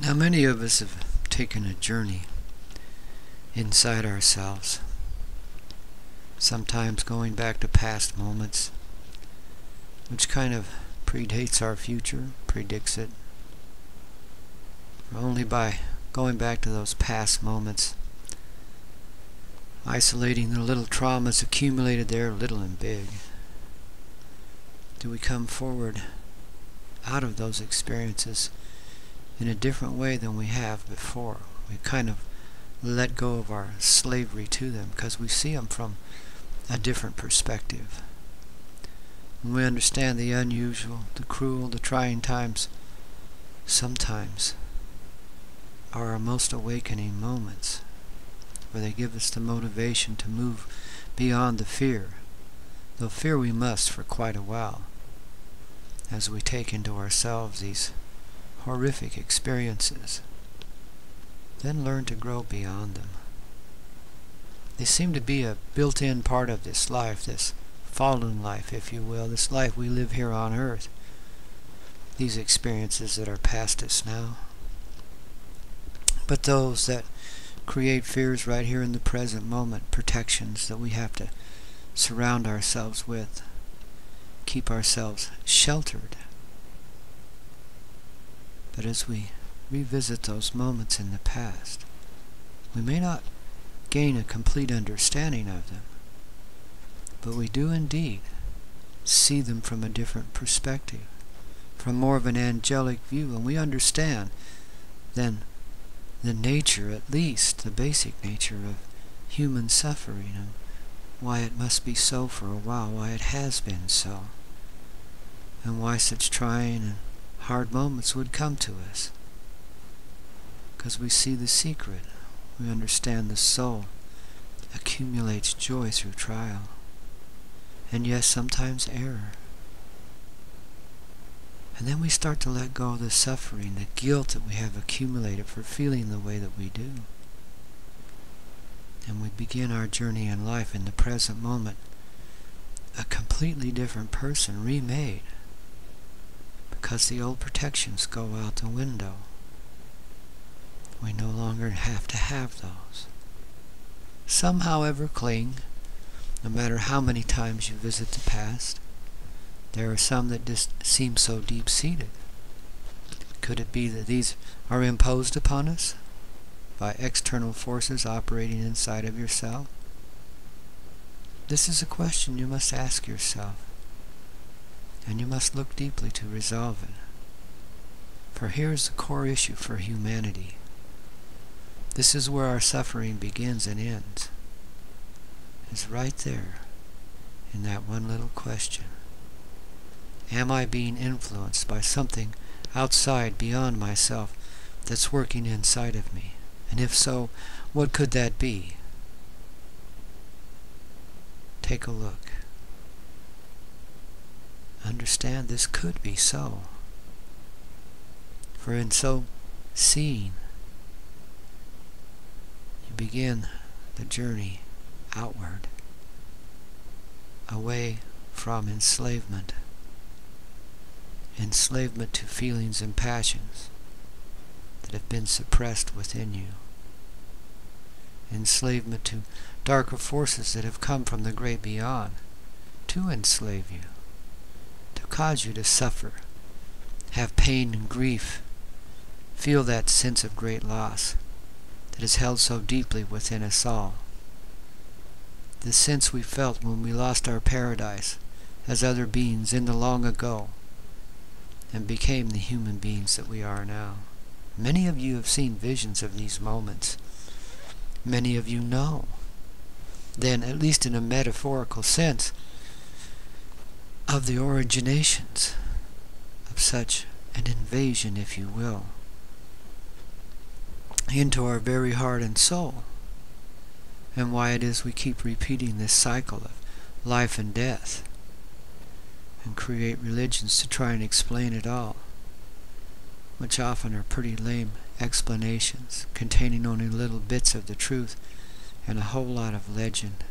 Now, many of us have taken a journey inside ourselves, sometimes going back to past moments, which kind of predates our future, predicts it. Only by going back to those past moments, isolating the little traumas accumulated there, little and big, do we come forward out of those experiences in a different way than we have before. We kind of let go of our slavery to them because we see them from a different perspective. When we understand the unusual, the cruel, the trying times, sometimes are our most awakening moments, where they give us the motivation to move beyond the fear, though fear we must for quite a while, as we take into ourselves these horrific experiences, then learn to grow beyond them. They seem to be a built-in part of this life, this fallen life, if you will, this life we live here on earth, these experiences that are past us now. But those that create fears right here in the present moment, protections that we have to surround ourselves with, keep ourselves sheltered. But as we revisit those moments in the past, we may not gain a complete understanding of them, but we do indeed see them from a different perspective, from more of an angelic view, and we understand then the nature, at least the basic nature of human suffering, and why it must be so for a while, why it has been so, and why such trying and hard moments would come to us. Because we see the secret. We understand the soul accumulates joy through trial, and yes, sometimes error. And then we start to let go of the suffering, the guilt that we have accumulated for feeling the way that we do. And we begin our journey in life in the present moment, a completely different person, remade, because the old protections go out the window. We no longer have to have those. Some, however, cling, no matter how many times you visit the past. There are some that just seem so deep-seated. Could it be that these are imposed upon us by external forces operating inside of yourself? This is a question you must ask yourself, and you must look deeply to resolve it. For here's the core issue for humanity. This is where our suffering begins and ends. It's right there in that one little question. Am I being influenced by something outside, beyond myself, that's working inside of me? And if so, what could that be? Take a look. Understand this could be so. For in so seeing, you begin the journey outward, away from enslavement to feelings and passions that have been suppressed within you, enslavement to darker forces that have come from the great beyond to enslave you, to cause you to suffer, have pain and grief, feel that sense of great loss that is held so deeply within us all. The sense we felt when we lost our paradise as other beings in the long ago and became the human beings that we are now. Many of you have seen visions of these moments. Many of you know, then, at least in a metaphorical sense, of the originations of such an invasion, if you will, into our very heart and soul, and why it is we keep repeating this cycle of life and death, and create religions to try and explain it all, which often are pretty lame explanations, containing only little bits of the truth and a whole lot of legend,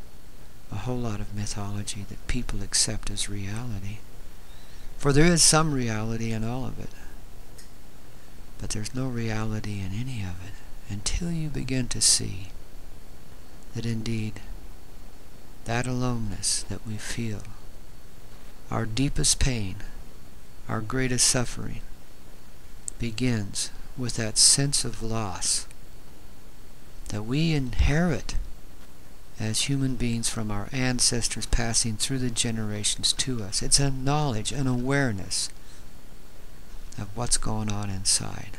a whole lot of mythology that people accept as reality. For there is some reality in all of it. But there's no reality in any of it until you begin to see that indeed that aloneness that we feel, our deepest pain, our greatest suffering, begins with that sense of loss that we inherit as human beings from our ancestors passing through the generations to us. It's a knowledge, an awareness of what's going on inside,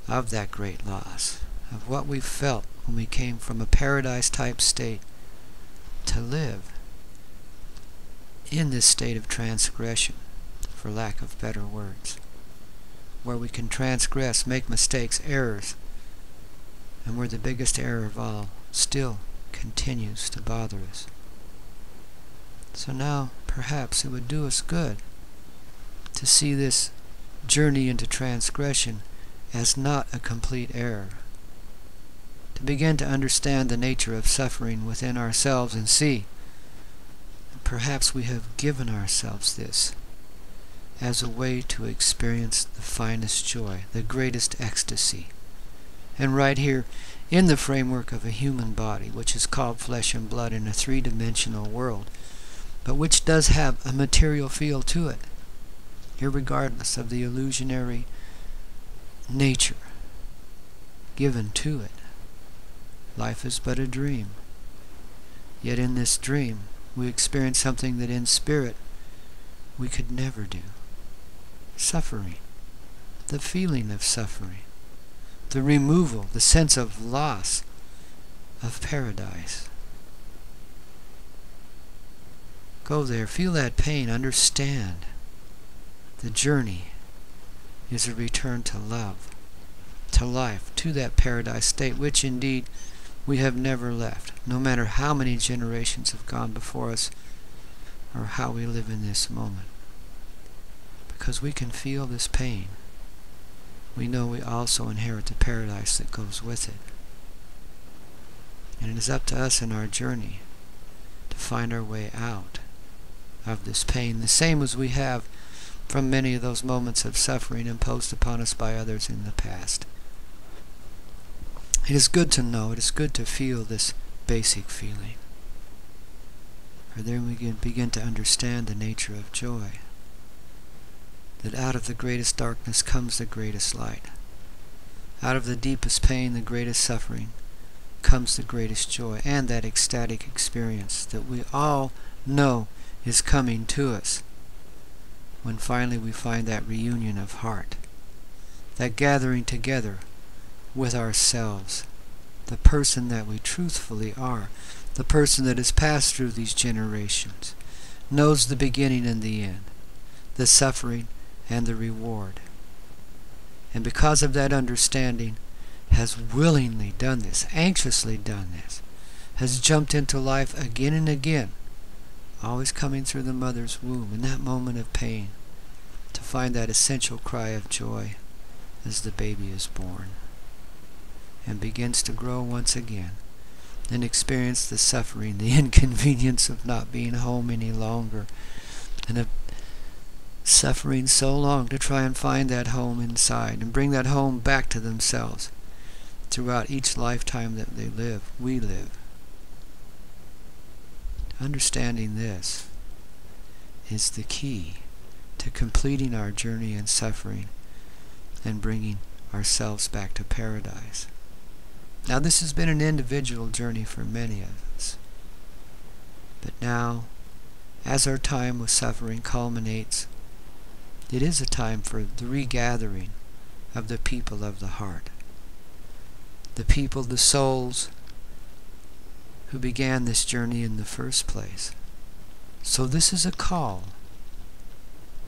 of that great loss, of what we felt when we came from a paradise-type state to live in this state of transgression, for lack of better words, where we can transgress, make mistakes, errors, and where the biggest error of all still continues to bother us. So now, perhaps it would do us good to see this journey into transgression as not a complete error, to begin to understand the nature of suffering within ourselves and see that perhaps we have given ourselves this as a way to experience the finest joy, the greatest ecstasy. And right here, in the framework of a human body, which is called flesh and blood in a three-dimensional world, but which does have a material feel to it, irregardless of the illusionary nature given to it. Life is but a dream. Yet in this dream, we experience something that in spirit we could never do. Suffering. The feeling of suffering. The removal, the sense of loss of paradise. Go there, feel that pain, understand. The journey is a return to love, to life, to that paradise state, which indeed we have never left, no matter how many generations have gone before us or how we live in this moment. Because we can feel this pain, we know we also inherit the paradise that goes with it. And it is up to us in our journey to find our way out of this pain, the same as we have from many of those moments of suffering imposed upon us by others in the past. It is good to know, it is good to feel this basic feeling. For then we can begin to understand the nature of joy. That out of the greatest darkness comes the greatest light. Out of the deepest pain, the greatest suffering, comes the greatest joy, and that ecstatic experience that we all know is coming to us when finally we find that reunion of heart, that gathering together with ourselves, the person that we truthfully are, the person that has passed through these generations, knows the beginning and the end, the suffering and the reward. And because of that understanding, has willingly done this, anxiously done this, has jumped into life again and again, always coming through the mother's womb in that moment of pain, to find that essential cry of joy as the baby is born and begins to grow once again and experience the suffering, the inconvenience of not being home any longer, and of suffering so long to try and find that home inside and bring that home back to themselves throughout each lifetime that they live, we live. Understanding this is the key to completing our journey in suffering and bringing ourselves back to paradise. Now, this has been an individual journey for many of us. But now, as our time with suffering culminates, it is a time for the regathering of the people of the heart. The people, the souls, who began this journey in the first place. So this is a call,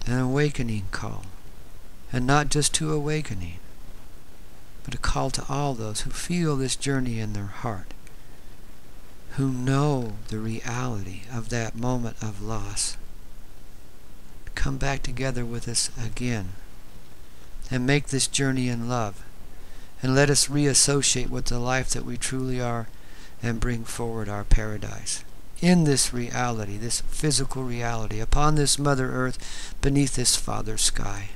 an awakening call, and not just to awakening, but a call to all those who feel this journey in their heart, who know the reality of that moment of loss. Come back together with us again and make this journey in love, and let us reassociate with the life that we truly are and bring forward our paradise in this reality, this physical reality, upon this Mother Earth, beneath this Father Sky.